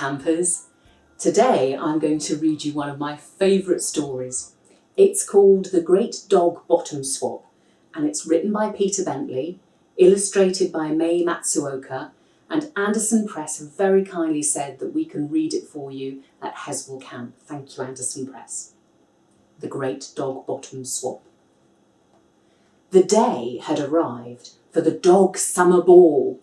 campers. Today I'm going to read you one of my favourite stories. It's called The Great Dog Bottom Swap and it's written by Peter Bentley, illustrated by MATSUOKA, and Anderson Press have very kindly said that we can read it for you at Heswall Camp. Thank you, Anderson Press. The Great Dog Bottom Swap. The day had arrived for the dog summer ball.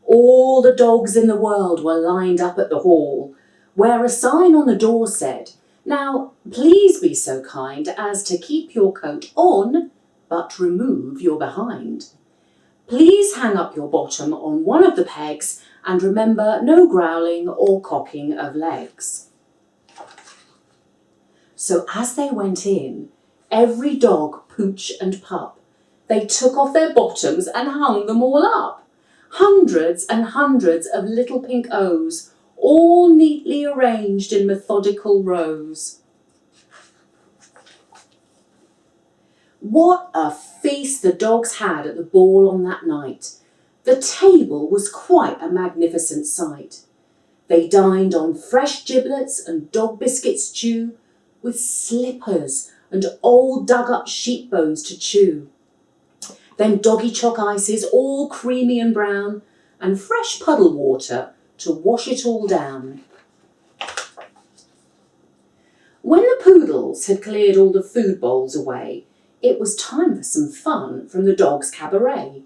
All the dogs in the world were lined up at the hall, where a sign on the door said, "Now, please be so kind as to keep your coat on, but remove your behind. Please hang up your bottom on one of the pegs, and remember no growling or cocking of legs." So as they went in, every dog, pooch and pup, they took off their bottoms and hung them all up. Hundreds and hundreds of little pink O's, all neatly arranged in methodical rows. What a feast the dogs had at the ball on that night. The table was quite a magnificent sight. They dined on fresh giblets and dog biscuit stew, with slippers and old dug-up sheep bones to chew. Then doggy chalk ices, all creamy and brown, and fresh puddle water to wash it all down. When the poodles had cleared all the food bowls away, it was time for some fun from the dogs' cabaret.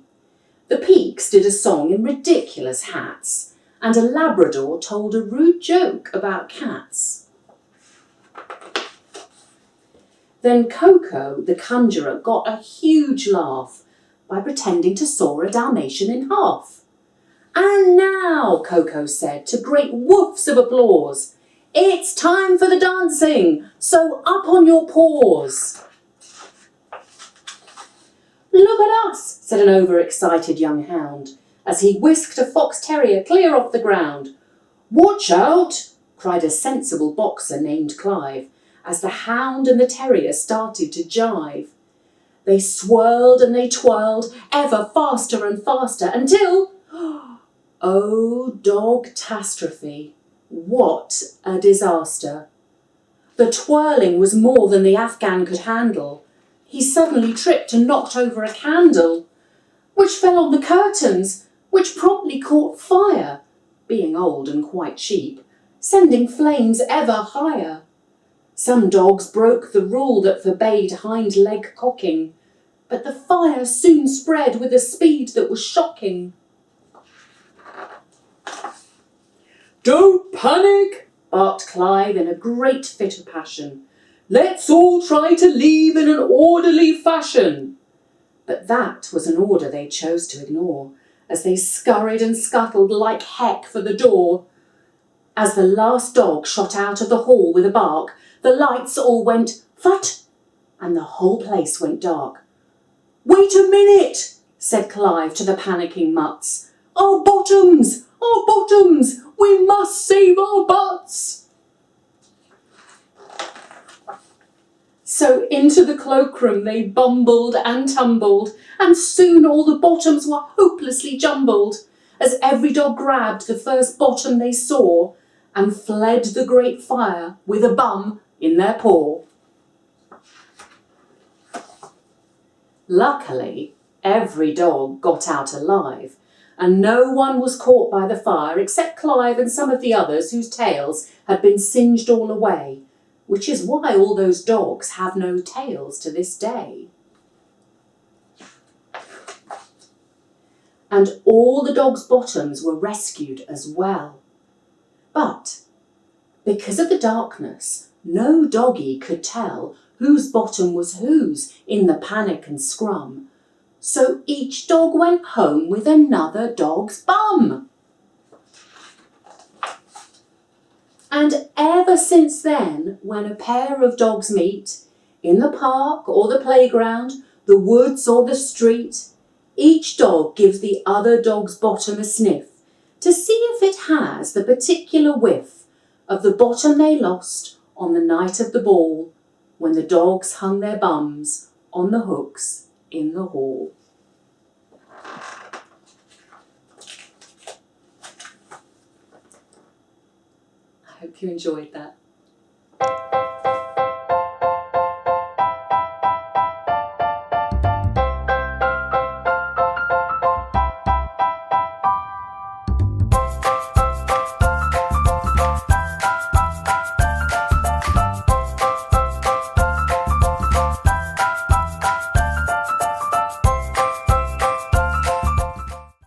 The Peaks did a song in ridiculous hats, and a Labrador told a rude joke about cats. Then Coco, the conjurer, got a huge laugh by pretending to saw a Dalmatian in half. "And now," Coco said, to great woofs of applause, "it's time for the dancing, so up on your paws." "Look at us," said an overexcited young hound, as he whisked a fox terrier clear off the ground. "Watch out," cried a sensible boxer named Clive, as the hound and the terrier started to jive. They swirled and they twirled, ever faster and faster, until, oh, dog-tastrophe, what a disaster. The twirling was more than the Afghan could handle. He suddenly tripped and knocked over a candle, which fell on the curtains, which promptly caught fire, being old and quite cheap, sending flames ever higher. Some dogs broke the rule that forbade hind leg cocking, but the fire soon spread with a speed that was shocking. "Don't panic," barked Clive in a great fit of passion. "Let's all try to leave in an orderly fashion." But that was an order they chose to ignore, as they scurried and scuttled like heck for the door. As the last dog shot out of the hall with a bark, the lights all went fut, and the whole place went dark. "Wait a minute," said Clive to the panicking mutts. Our bottoms, we must save our butts." So into the cloakroom they bumbled and tumbled, and soon all the bottoms were hopelessly jumbled, as every dog grabbed the first bottom they saw, and fled the great fire with a bum in their paw. Luckily, every dog got out alive, and no one was caught by the fire except Clive and some of the others whose tails had been singed all away, which is why all those dogs have no tails to this day. And all the dogs' bottoms were rescued as well. But because of the darkness, no doggy could tell whose bottom was whose in the panic and scrum. So each dog went home with another dog's bum. And ever since then, when a pair of dogs meet, in the park or the playground, the woods or the street, each dog gives the other dog's bottom a sniff to see if it has the particular whiff of the bottom they lost on the night of the ball, when the dogs hung their bums on the hooks in the hall. I hope you enjoyed that.